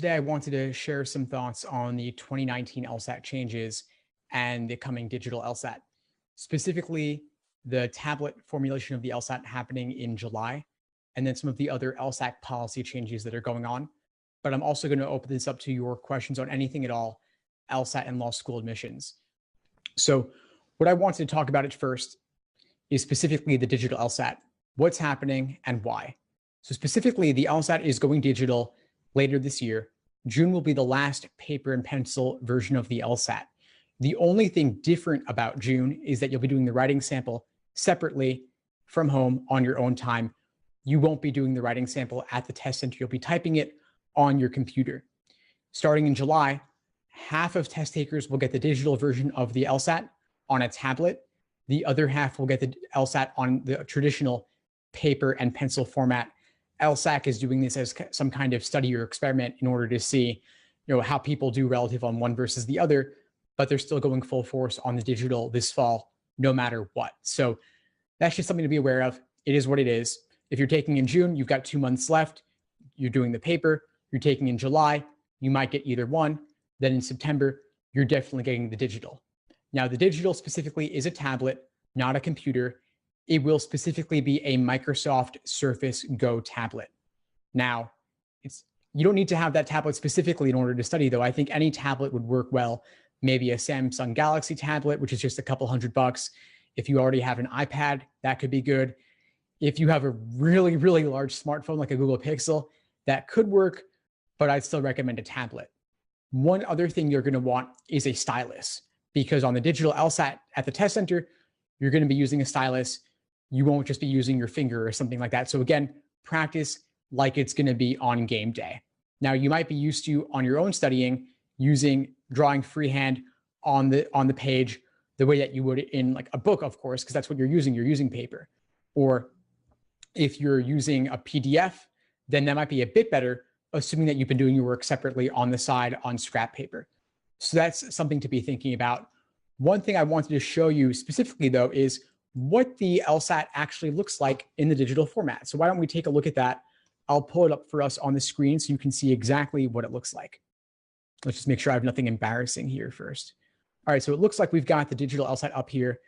Today, I wanted to share some thoughts on the 2019 LSAT changes and the coming digital LSAT, specifically the tablet formulation of the LSAT happening in July, and then some of the other LSAT policy changes that are going on. But I'm also going to open this up to your questions on anything at all, LSAT and law school admissions. So what I wanted to talk about at first is specifically the digital LSAT, what's happening and why. So specifically, the LSAT is going digital later this year. June will be the last paper and pencil version of the LSAT. The only thing different about June is that you'll be doing the writing sample separately from home on your own time. You won't be doing the writing sample at the test center. You'll be typing it on your computer. Starting in July, half of test takers will get the digital version of the LSAT on a tablet. The other half will get the LSAT on the traditional paper and pencil format. LSAC is doing this as some kind of study or experiment in order to see, how people do relative on one versus the other, but they're still going full force on the digital this fall, no matter what. So that's just something to be aware of. It is what it is. If you're taking in June, you've got 2 months left. You're doing the paper. You're taking in July, you might get either one. Then in September, you're definitely getting the digital. Now, the digital specifically is a tablet, not a computer. It will specifically be a Microsoft Surface Go tablet. Now, you don't need to have that tablet specifically in order to study, though. I think any tablet would work well. Maybe a Samsung Galaxy tablet, which is just a couple $100. If you already have an iPad, that could be good. If you have a really, really large smartphone like a Google Pixel, that could work, but I'd still recommend a tablet. One other thing you're going to want is a stylus, because on the digital LSAT at the test center, you're going to be using a stylus. You won't just be using your finger or something like that. So again, practice like it's going to be on game day. Now, you might be used to, on your own studying, drawing freehand on the page the way that you would in like a book, of course, because that's what you're using paper. Or if you're using a PDF, then that might be a bit better, assuming that you've been doing your work separately on the side on scrap paper. So that's something to be thinking about. One thing I wanted to show you specifically, though, is what the LSAT actually looks like in the digital format. So why don't we take a look at that? I'll pull it up for us on the screen so you can see exactly what it looks like. Let's just make sure I have nothing embarrassing here first. All right, so it looks like we've got the digital LSAT up here.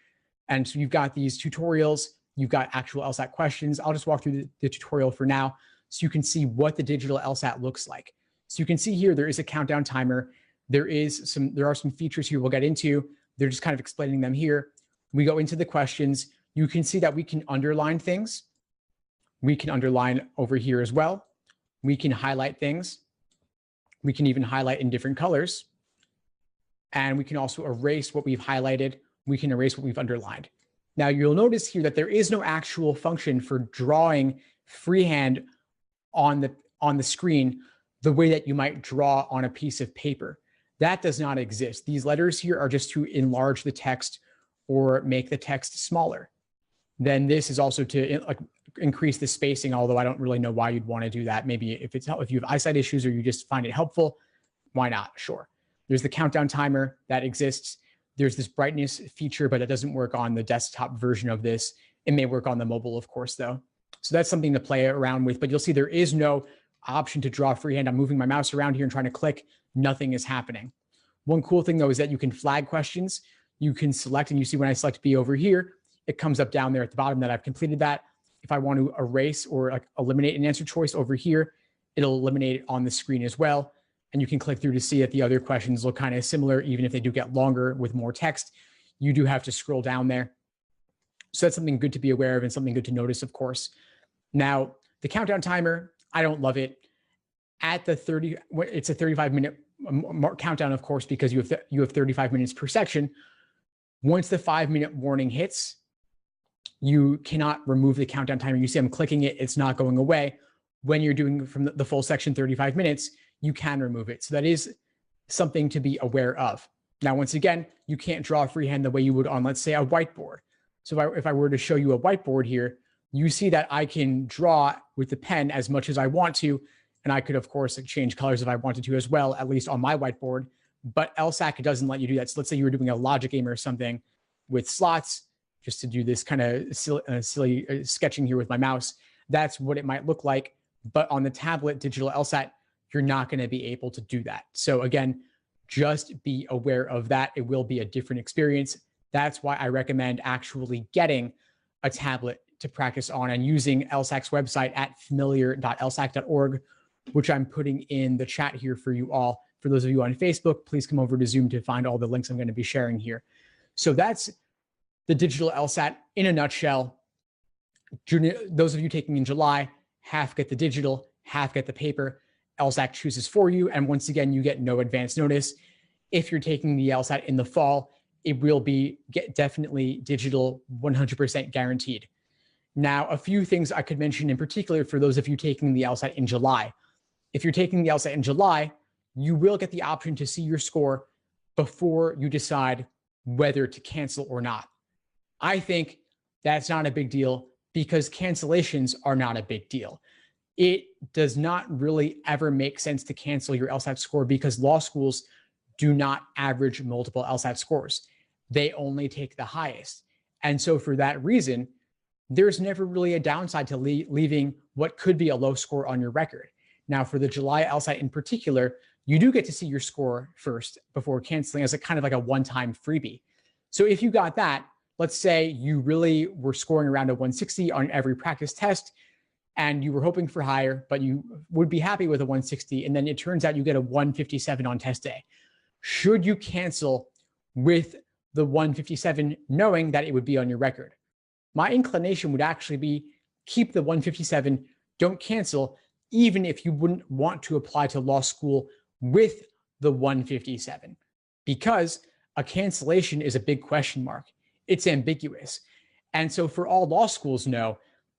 And so you've got these tutorials, you've got actual LSAT questions. I'll just walk through the tutorial for now so you can see what the digital LSAT looks like. So you can see here, there is a countdown timer. There are some features here we'll get into. They're just kind of explaining them here. We go into the questions. You can see that we can underline things. We can underline over here as well. We can highlight things. We can even highlight in different colors. And we can also erase what we've highlighted. We can erase what we've underlined. Now, you'll notice here that there is no actual function for drawing freehand on the screen the way that you might draw on a piece of paper. That does not exist. These letters here are just to enlarge the text or make the text smaller. Then this is also to increase the spacing, although I don't really know why you'd want to do that. Maybe if you have eyesight issues or you just find it helpful, why not? Sure. There's the countdown timer that exists. There's this brightness feature, but it doesn't work on the desktop version of this. It may work on the mobile, of course, though. So that's something to play around with, but you'll see there is no option to draw freehand. I'm moving my mouse around here and trying to click. Nothing is happening. One cool thing, though, is that you can flag questions. You can select, and you see when I select B over here, it comes up down there at the bottom that I've completed that. If I want to erase or eliminate an answer choice over here, it'll eliminate it on the screen as well. And you can click through to see that the other questions look kind of similar, even if they do get longer with more text. You do have to scroll down there. So that's something good to be aware of and something good to notice, of course. Now, the countdown timer, I don't love it. At the 30, it's a 35-minute countdown, of course, because you have 35 minutes per section. Once the 5-minute warning hits, you cannot remove the countdown timer. You see I'm clicking it, it's not going away. When you're doing from the full section 35 minutes, you can remove it. So that is something to be aware of. Now, once again, you can't draw freehand the way you would on, let's say, a whiteboard. So if I were to show you a whiteboard here, you see that I can draw with the pen as much as I want to. And I could, of course, change colors if I wanted to as well, at least on my whiteboard. But LSAC doesn't let you do that. So let's say you were doing a logic game or something with slots, just to do this kind of silly sketching here with my mouse. That's what it might look like. But on the tablet digital LSAT, you're not going to be able to do that. So again, just be aware of that. It will be a different experience. That's why I recommend actually getting a tablet to practice on and using LSAC's website at familiar.lsac.org, which I'm putting in the chat here for you all. For those of you on Facebook, please come over to Zoom to find all the links I'm going to be sharing here. So that's the digital LSAT in a nutshell. Those of you taking in July, half get the digital, half get the paper. LSAC chooses for you. And once again, you get no advance notice. If you're taking the LSAT in the fall, it will be definitely digital, 100% guaranteed. Now, a few things I could mention in particular for those of you taking the LSAT in July. If you're taking the LSAT in July, you will get the option to see your score before you decide whether to cancel or not. I think that's not a big deal because cancellations are not a big deal. It does not really ever make sense to cancel your LSAT score because law schools do not average multiple LSAT scores. They only take the highest. And so for that reason, there's never really a downside to leaving what could be a low score on your record. Now, for the July LSAT in particular, you do get to see your score first before canceling as a kind of like a one-time freebie. So if you got that, let's say you really were scoring around a 160 on every practice test and you were hoping for higher, but you would be happy with a 160, and then it turns out you get a 157 on test day. Should you cancel with the 157 knowing that it would be on your record? My inclination would actually be keep the 157, don't cancel, even if you wouldn't want to apply to law school with the 157, because a cancellation is a big question mark. It's ambiguous. And so for all law schools know,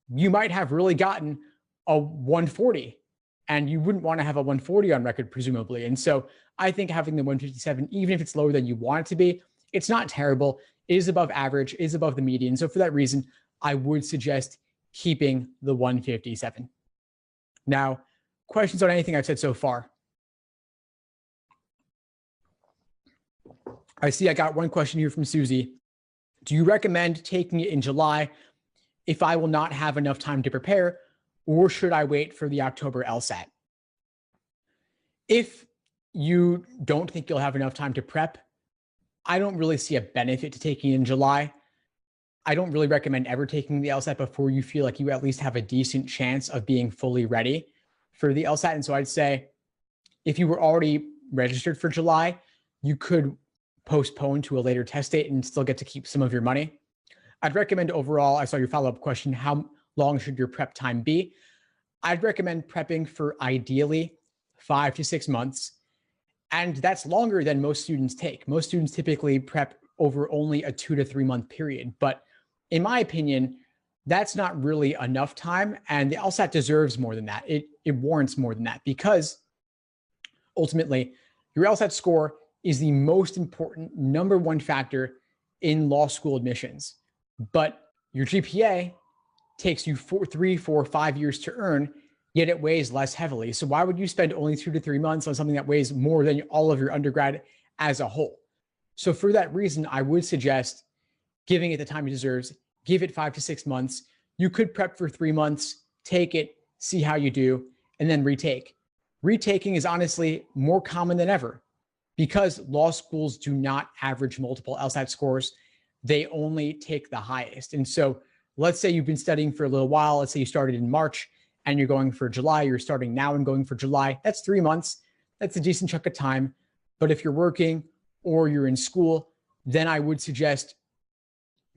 you might have really gotten a 140 and you wouldn't want to have a 140 on record, presumably. And so I think having the 157, even if it's lower than you want it to be, it's not terrible. It is above average, is above the median. So for that reason, I would suggest keeping the 157. Now, questions on anything I've said so far? I see I got one question here from Susie. Do you recommend taking it in July if I will not have enough time to prepare, or should I wait for the October LSAT? If you don't think you'll have enough time to prep, I don't really see a benefit to taking it in July. I don't really recommend ever taking the LSAT before you feel like you at least have a decent chance of being fully ready for the LSAT. And so I'd say if you were already registered for July, you could postpone to a later test date and still get to keep some of your money. I'd recommend overall, I saw your follow-up question, how long should your prep time be? I'd recommend prepping for ideally 5 to 6 months. And that's longer than most students take. Most students typically prep over only a 2 to 3 month period. But in my opinion, that's not really enough time. And the LSAT deserves more than that. It warrants more than that because ultimately your LSAT score is the most important number one factor in law school admissions. But your GPA takes you 3, 4, 5 years to earn, yet it weighs less heavily. So why would you spend only 2 to 3 months on something that weighs more than all of your undergrad as a whole? So for that reason, I would suggest giving it the time it deserves, give it 5 to 6 months. You could prep for 3 months, take it, see how you do, and then retake. Retaking is honestly more common than ever because law schools do not average multiple LSAT scores. They only take the highest. And so let's say you've been studying for a little while. Let's say you started in March and you're going for July. You're starting now and going for July. That's 3 months. That's a decent chunk of time. But if you're working or you're in school, then I would suggest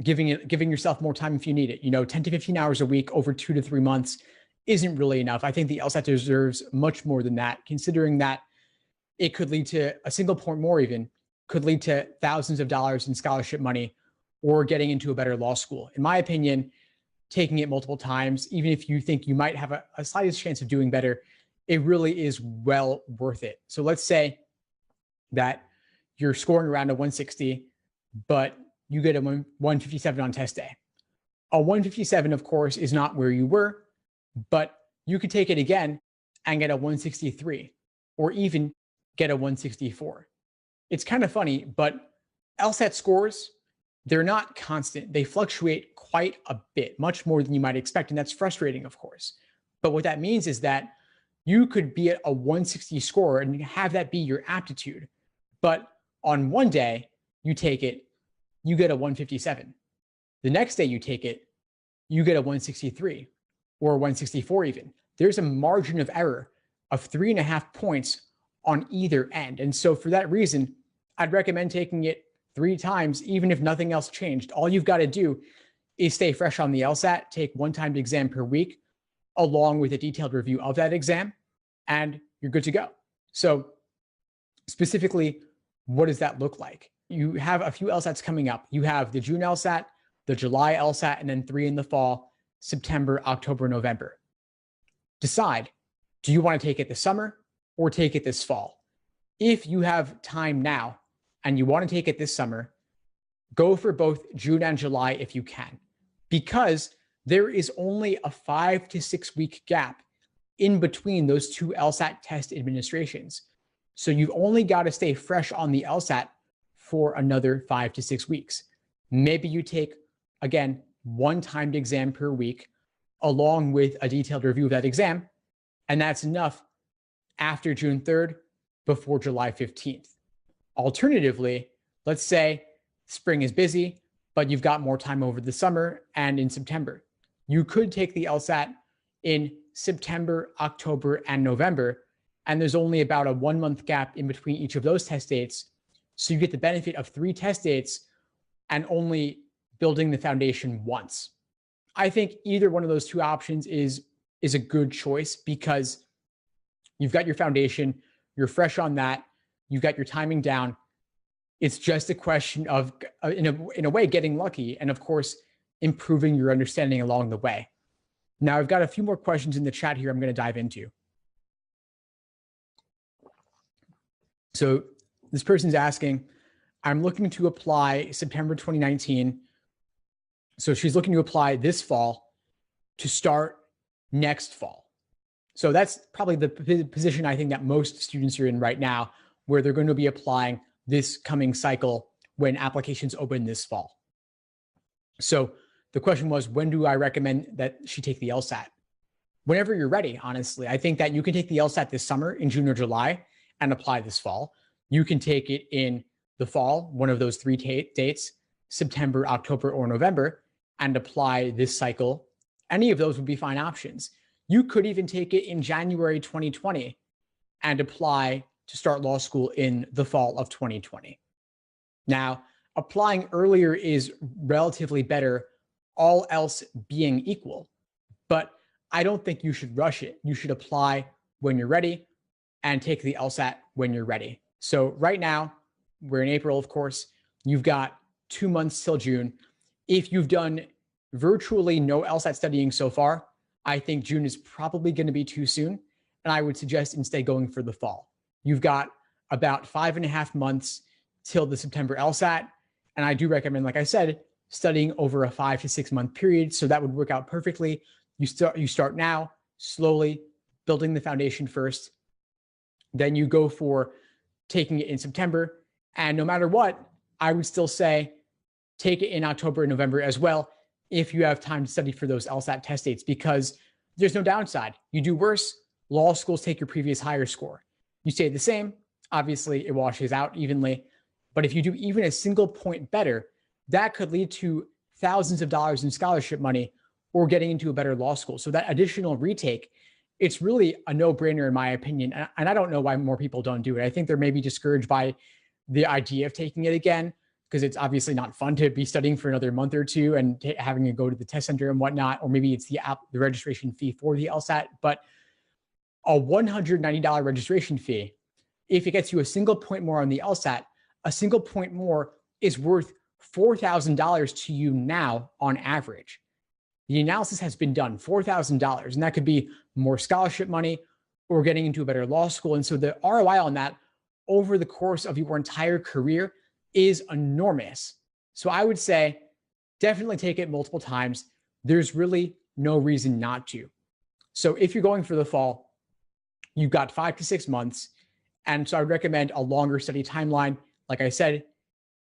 giving yourself more time if you need it. 10 to 15 hours a week over 2 to 3 months isn't really enough. I think the LSAT deserves much more than that, considering that it could lead to a single point more even, could lead to thousands of dollars in scholarship money or getting into a better law school. In my opinion, taking it multiple times, even if you think you might have a slightest chance of doing better, it really is well worth it. So let's say that you're scoring around a 160, but you get a 157 on test day. A 157, of course, is not where you were, but you could take it again and get a 163 or even get a 164. It's kind of funny, but LSAT scores, they're not constant. They fluctuate quite a bit, much more than you might expect. And that's frustrating, of course. But what that means is that you could be at a 160 score and have that be your aptitude. But on one day you take it, you get a 157. The next day you take it, you get a 163 or 164 even. There's a margin of error of 3.5 points on either end. And so for that reason, I'd recommend taking it 3 times, even if nothing else changed. All you've got to do is stay fresh on the LSAT, take one timed exam per week, along with a detailed review of that exam, and you're good to go. So specifically, what does that look like? You have a few LSATs coming up. You have the June LSAT, the July LSAT, and then 3 in the fall, September, October, November. Decide, do you want to take it this summer or take it this fall? If you have time now and you want to take it this summer, go for both June and July if you can, because there is only a 5 to 6 week gap in between those 2 LSAT test administrations. So you've only got to stay fresh on the LSAT for another 5 to 6 weeks. Maybe you take, again, one timed exam per week along with a detailed review of that exam, and that's enough after June 3rd, before July 15th. Alternatively, let's say spring is busy, but you've got more time over the summer and in September. You could take the LSAT in September, October, and November, and there's only about a 1 month gap in between each of those test dates. So you get the benefit of 3 test dates and only building the foundation once. I think either one of those 2 options is a good choice, because you've got your foundation, you're fresh on that, you've got your timing down. It's just a question of, in a way, getting lucky, and of course, improving your understanding along the way. Now, I've got a few more questions in the chat here I'm going to dive into. So this person's asking, I'm looking to apply September 2019. So she's looking to apply this fall to start next fall. So that's probably the position I think that most students are in right now, where they're going to be applying this coming cycle when applications open this fall. So the question was, when do I recommend that she take the LSAT? Whenever you're ready, honestly. I think that you can take the LSAT this summer in June or July and apply this fall. You can take it in the fall, one of those 3 dates, September, October, or November, and apply this cycle. Any of those would be fine options. You could even take it in January 2020 and apply to start law school in the fall of 2020. Now, applying earlier is relatively better, all else being equal, but I don't think you should rush it. You should apply when you're ready and take the LSAT when you're ready. So right now, we're in April, of course, you've got 2 months till June. If you've done virtually no LSAT studying so far, I think June is probably going to be too soon, and I would suggest instead going for the fall. You've got about 5.5 months till the September LSAT, and I do recommend, like I said, studying over a 5 to 6 month period, so that would work out perfectly. You start now, slowly building the foundation first, then you go for taking it in September, and no matter what, I would still say take it in October and November as well, if you have time to study for those LSAT test dates, because there's no downside. You do worse, law schools take your previous higher score. You stay the same, obviously it washes out evenly, but if you do even a single point better, that could lead to thousands of dollars in scholarship money or getting into a better law school. So that additional retake, it's really a no-brainer in my opinion. And I don't know why more people don't do it. I think they're maybe discouraged by the idea of taking it again, because it's obviously not fun to be studying for another month or two and having to go to the test center and whatnot, or maybe it's the registration fee for the LSAT. But a $190 registration fee, if it gets you a single point more on the LSAT, a single point more is worth $4,000 to you now on average. The analysis has been done, $4,000, and that could be more scholarship money or getting into a better law school. And so the ROI on that over the course of your entire career is enormous. So I would say definitely take it multiple times. There's really no reason not to. So if you're going for the fall, you've got 5 to 6 months. And so I would recommend a longer study timeline. Like I said,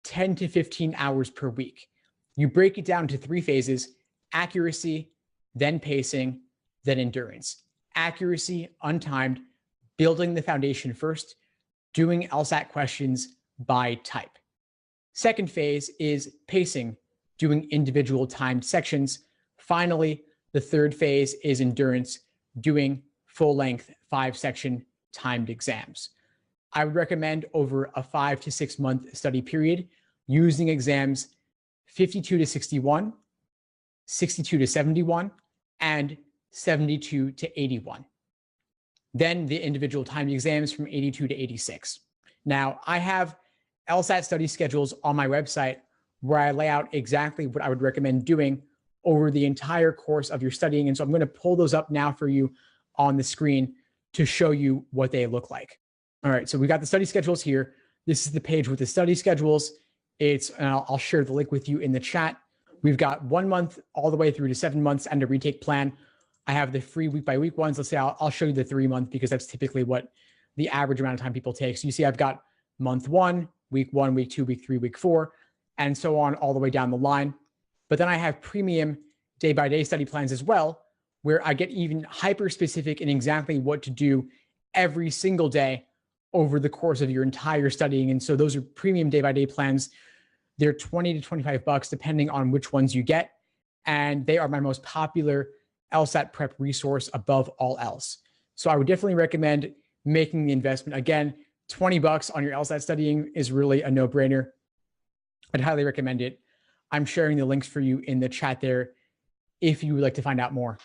10 to 15 hours per week. You break it down to 3 phases: accuracy, then pacing, then endurance. accuracy, untimed, building the foundation first, doing LSAT questions by type. Second phase is pacing, doing individual timed sections. Finally, the third phase is endurance, doing full-length 5-section timed exams. I would recommend over a 5 to 6 month study period using exams 52 to 61, 62 to 71, and 72 to 81. Then the individual timed exams from 82 to 86. Now, I have LSAT study schedules on my website where I lay out exactly what I would recommend doing over the entire course of your studying. And so I'm going to pull those up now for you on the screen to show you what they look like. All right, so we got the study schedules here. This is the page with the study schedules. I'll share the link with you in the chat. We've got 1 month all the way through to 7 months and a retake plan. I have the free week by week ones. Let's say I'll show you the 3 month because that's typically what the average amount of time people take. So you see I've got month 1, week 1, week 2, week 3, week 4, and so on all the way down the line. But then I have premium day-by-day study plans as well, where I get even hyper-specific in exactly what to do every single day over the course of your entire studying. And so those are premium day-by-day plans. They're 20 to 25 bucks, depending on which ones you get. And they are my most popular LSAT prep resource above all else. So I would definitely recommend making the investment. Again, 20 bucks on your LSAT studying is really a no-brainer. I'd highly recommend it. I'm sharing the links for you in the chat there if you would like to find out more.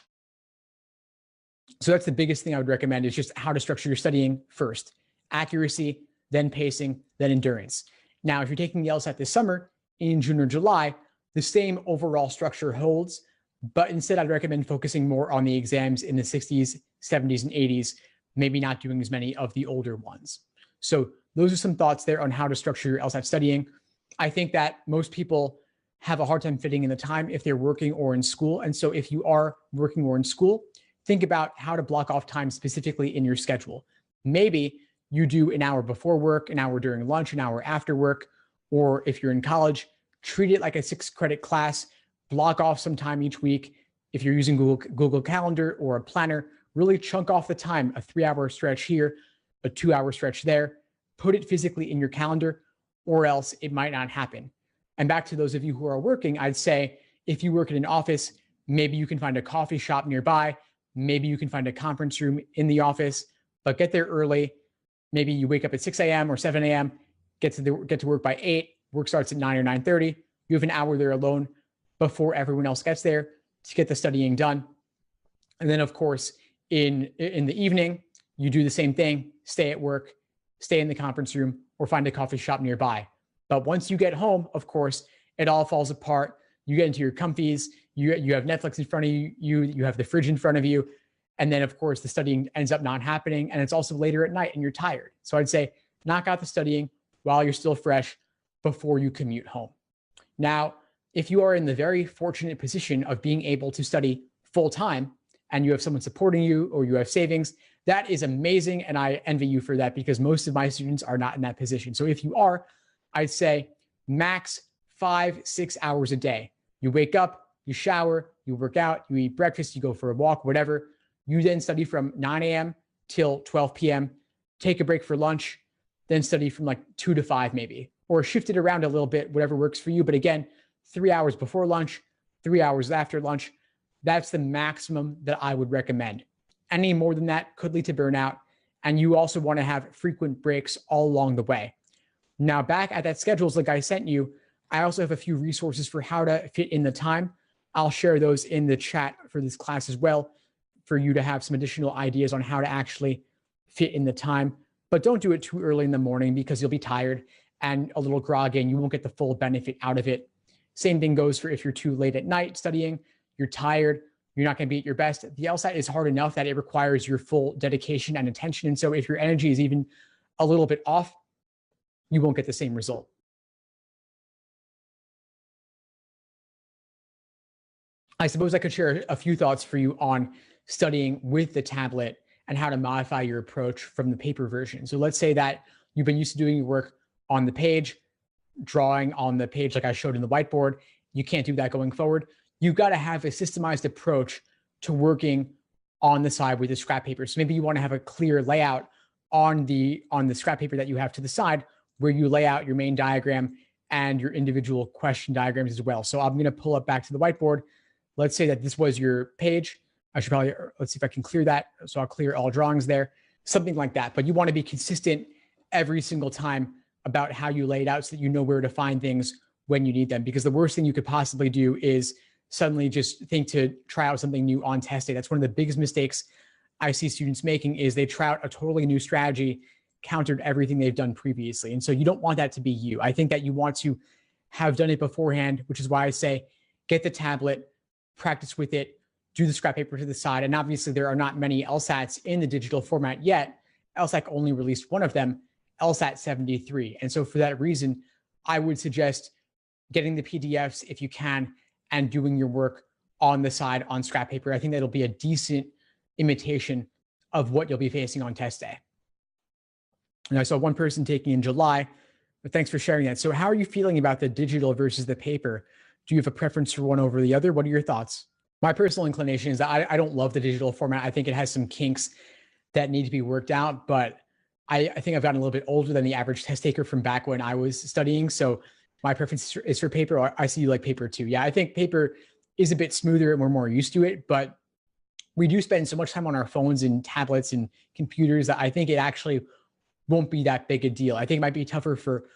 So that's the biggest thing I would recommend, is just how to structure your studying first. Accuracy, then pacing, then endurance. Now, if you're taking the LSAT this summer in June or July, the same overall structure holds, but instead I'd recommend focusing more on the exams in the 60s, 70s, and 80s, maybe not doing as many of the older ones. So those are some thoughts there on how to structure your LSAT studying. I think that most people have a hard time fitting in the time if they're working or in school. And so if you are working or in school, think about how to block off time specifically in your schedule. Maybe you do an hour before work, an hour during lunch, an hour after work, or if you're in college, treat it like a 6-credit class, block off some time each week. If you're using Google Calendar or a planner, really chunk off the time, a 3-hour stretch here, a 2-hour stretch there, put it physically in your calendar, or else it might not happen. And back to those of you who are working, I'd say if you work in an office, maybe you can find a coffee shop nearby, maybe you can find a conference room in the office, but get there early. Maybe you wake up at 6 a.m. or 7 a.m., get to work by 8, work starts at 9 or 9:30. You have an hour there alone before everyone else gets there to get the studying done. And then, of course, in the evening, you do the same thing, stay at work, stay in the conference room, or find a coffee shop nearby. But once you get home, of course, it all falls apart. You get into your comfies, you have Netflix in front of you, you have the fridge in front of you. And then, of course, the studying ends up not happening. And it's also later at night and you're tired. So I'd say knock out the studying while you're still fresh before you commute home. Now, if you are in the very fortunate position of being able to study full time and you have someone supporting you or you have savings, that is amazing. And I envy you for that because most of my students are not in that position. So if you are, I'd say max 5-6 hours a day. You wake up, you shower, you work out, you eat breakfast, you go for a walk, whatever. You then study from 9 a.m. till 12 p.m., take a break for lunch, then study from like 2 to 5 maybe, or shift it around a little bit, whatever works for you. But again, 3 hours before lunch, 3 hours after lunch, that's the maximum that I would recommend. Any more than that could lead to burnout. And you also want to have frequent breaks all along the way. Now, back at that schedules like I sent you, I also have a few resources for how to fit in the time. I'll share those in the chat for this class as well, for you to have some additional ideas on how to actually fit in the time. But don't do it too early in the morning because you'll be tired and a little groggy and you won't get the full benefit out of it. Same thing goes for if you're too late at night studying, you're tired, you're not going to be at your best. The LSAT is hard enough that it requires your full dedication and attention. And so if your energy is even a little bit off, you won't get the same result. I suppose I could share a few thoughts for you on studying with the tablet and how to modify your approach from the paper version. So let's say that you've been used to doing your work on the page, drawing on the page like I showed in the whiteboard. You can't do that going forward. You've got to have a systemized approach to working on the side with the scrap paper. So maybe you want to have a clear layout on the scrap paper that you have to the side, where you lay out your main diagram and your individual question diagrams as well. So I'm going to pull up back to the whiteboard. Let's say that this was your page. I should probably, let's see if I can clear that. So I'll clear all drawings there, something like that. But you want to be consistent every single time about how you lay it out so that you know where to find things when you need them. Because the worst thing you could possibly do is suddenly just think to try out something new on test day. That's one of the biggest mistakes I see students making, is they try out a totally new strategy, countered everything they've done previously. And so you don't want that to be you. I think that you want to have done it beforehand, which is why I say get the tablet, practice with it, do the scrap paper to the side. And obviously there are not many LSATs in the digital format yet. LSAT only released one of them, LSAT 73. And so for that reason, I would suggest getting the PDFs if you can and doing your work on the side on scrap paper. I think that'll be a decent imitation of what you'll be facing on test day. And I saw one person taking in July, but thanks for sharing that. So how are you feeling about the digital versus the paper? Do you have a preference for one over the other? What are your thoughts? My personal inclination is that I don't love the digital format. I think it has some kinks that need to be worked out, but I think I've gotten a little bit older than the average test taker from back when I was studying. So my preference is for paper. I see you like paper too. Yeah, I think paper is a bit smoother and we're more used to it, but we do spend so much time on our phones and tablets and computers that I think it actually won't be that big a deal. I think it might be tougher for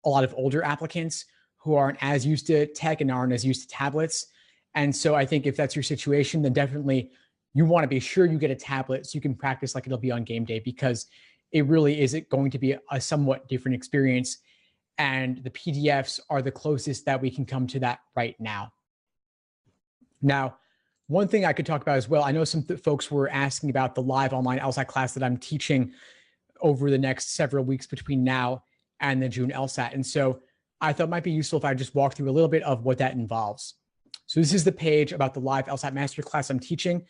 a lot of older applicants who aren't as used to tech and aren't as used to tablets. And so I think if that's your situation, then definitely you want to be sure you get a tablet so you can practice like it'll be on game day, because it really is going to be a somewhat different experience. And the PDFs are the closest that we can come to that right now. Now, one thing I could talk about as well, I know some folks were asking about the live online LSAT class that I'm teaching over the next several weeks between now and the June LSAT. And so I thought it might be useful if I just walk through a little bit of what that involves. So this is the page about the live LSAT masterclass I'm teaching.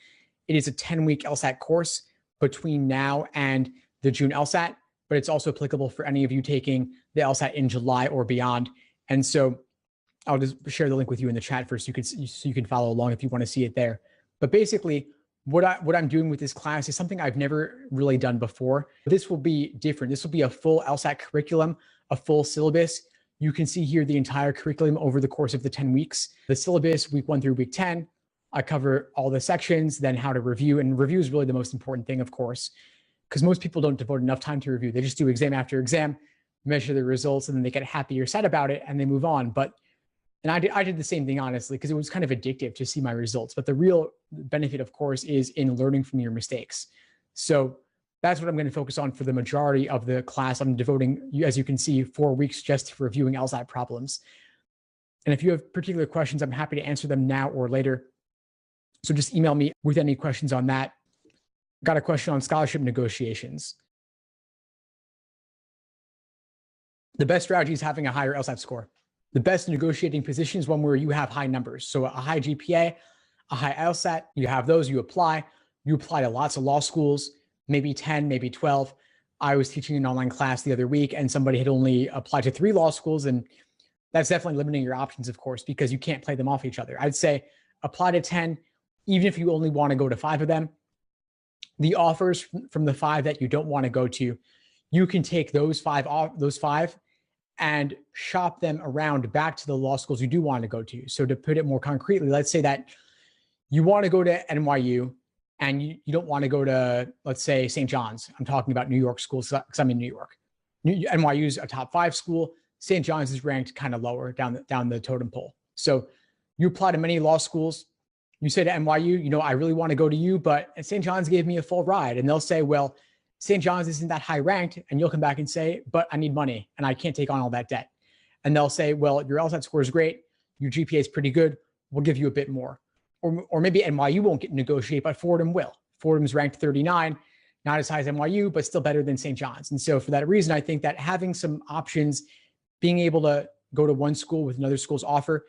It is a 10-week LSAT course between now and the June LSAT, but it's also applicable for any of you taking the LSAT in July or beyond. And so I'll just share the link with you in the chat first so you can follow along if you want to see it there. But basically, what I'm doing with this class is something I've never really done before. This will be different. This will be a full LSAT curriculum, a full syllabus. You can see here the entire curriculum over the course of the 10 weeks. The syllabus, week 1 through week 10, I cover all the sections, then how to review. And review is really the most important thing, of course, because most people don't devote enough time to review. They just do exam after exam, measure the results, and then they get happy or sad about it, and they move on. And I did the same thing, honestly, because it was kind of addictive to see my results. But the real benefit, of course, is in learning from your mistakes. So that's what I'm going to focus on for the majority of the class. I'm devoting, as you can see, 4 weeks just to reviewing LSAT problems. And if you have particular questions, I'm happy to answer them now or later. So just email me with any questions on that. Got a question on scholarship negotiations. The best strategy is having a higher LSAT score. The best negotiating position is one where you have high numbers. So a high GPA, a high LSAT, you have those, you apply to lots of law schools, maybe 10, maybe 12. I was teaching an online class the other week and somebody had only applied to 3 law schools. And that's definitely limiting your options, of course, because you can't play them off each other. I'd say apply to 10, even if you only want to go to 5 of them. The offers from the 5 that you don't want to go to, you can take those 5 and shop them around back to the law schools you do want to go to. So to put it more concretely, let's say that you want to go to NYU and you don't want to go to, let's say, St. John's. I'm talking about New York schools because I'm in New York. NYU is a top 5 school. St. John's is ranked kind of lower down the totem pole. So you apply to many law schools. You say to NYU, I really want to go to you, but St. John's gave me a full ride. And they'll say, well, St. John's isn't that high ranked. And you'll come back and say, but I need money and I can't take on all that debt. And they'll say, well, your LSAT score is great. Your GPA is pretty good. We'll give you a bit more. Or maybe NYU won't get negotiate, but Fordham will. Fordham's ranked 39, not as high as NYU, but still better than St. John's. And so for that reason, I think that having some options, being able to go to one school with another school's offer,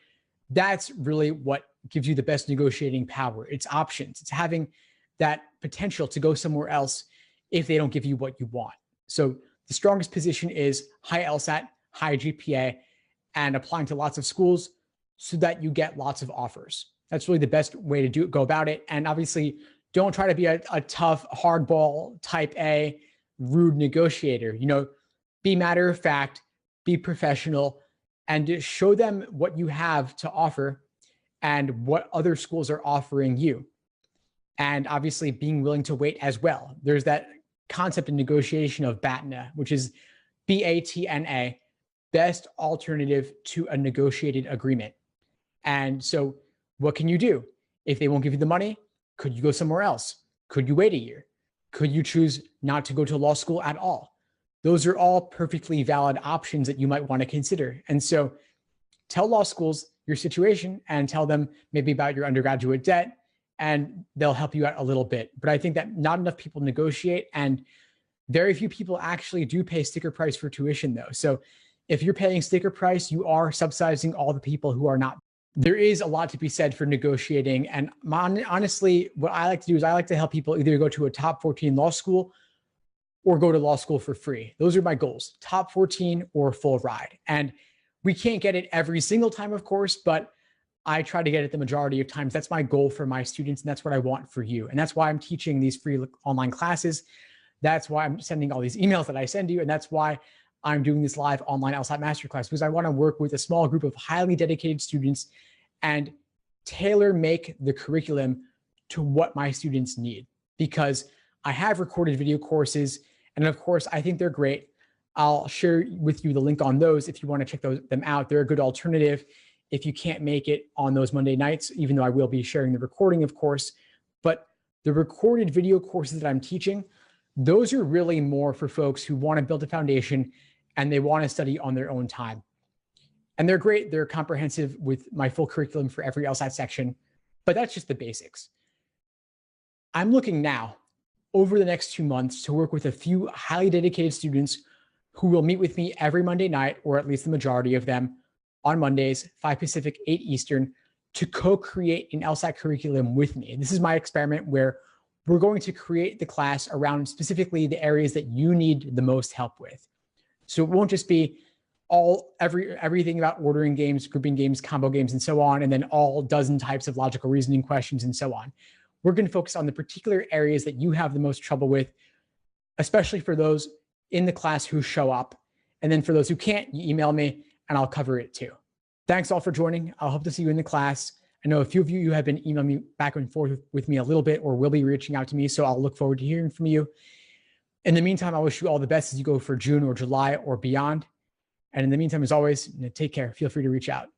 that's really what gives you the best negotiating power. It's options. It's having that potential to go somewhere else if they don't give you what you want. So the strongest position is high LSAT, high GPA, and applying to lots of schools so that you get lots of offers. That's really the best way to go about it. And obviously, Don't try to be a tough, hardball, type A, rude negotiator. Be matter of fact, be professional, and just show them what you have to offer and what other schools are offering you. And obviously being willing to wait as well. There's that concept in negotiation of BATNA, which is BATNA, best alternative to a negotiated agreement. And so what can you do? If they won't give you the money, could you go somewhere else? Could you wait a year? Could you choose not to go to law school at all? Those are all perfectly valid options that you might want to consider. And so tell law schools your situation and tell them maybe about your undergraduate debt, and they'll help you out a little bit. But I think that not enough people negotiate, and very few people actually do pay sticker price for tuition though. So if you're paying sticker price, you are subsidizing all the people who are not. There is a lot to be said for negotiating. And honestly, what I like to do is I like to help people either go to a top 14 law school or go to law school for free. Those are my goals, top 14 or full ride. And we can't get it every single time, of course, but I try to get it the majority of times. That's my goal for my students, and that's what I want for you. And that's why I'm teaching these free online classes. That's why I'm sending all these emails that I send you. And that's why I'm doing this live online LSAT masterclass, because I want to work with a small group of highly dedicated students and tailor make the curriculum to what my students need. Because I have recorded video courses, and of course, I think they're great. I'll share with you the link on those if you want to check them out. They're a good alternative if you can't make it on those Monday nights, even though I will be sharing the recording, of course. But the recorded video courses that I'm teaching, those are really more for folks who want to build a foundation and they want to study on their own time. And they're great. They're comprehensive with my full curriculum for every LSAT section, but that's just the basics. I'm looking now over the next 2 months to work with a few highly dedicated students who will meet with me every Monday night, or at least the majority of them, on Mondays, 5 Pacific, 8 Eastern, to co-create an LSAT curriculum with me. And this is my experiment where we're going to create the class around specifically the areas that you need the most help with. So it won't just be everything about ordering games, grouping games, combo games, and so on, and then all dozen types of logical reasoning questions and so on. We're going to focus on the particular areas that you have the most trouble with, especially for those in the class who show up. And then for those who can't, you email me and I'll cover it too. Thanks all for joining. I'll hope to see you in the class. I know a few of you have been emailing me back and forth with me a little bit, or will be reaching out to me. So I'll look forward to hearing from you. In the meantime, I wish you all the best as you go for June or July or beyond. And in the meantime, as always, take care. Feel free to reach out.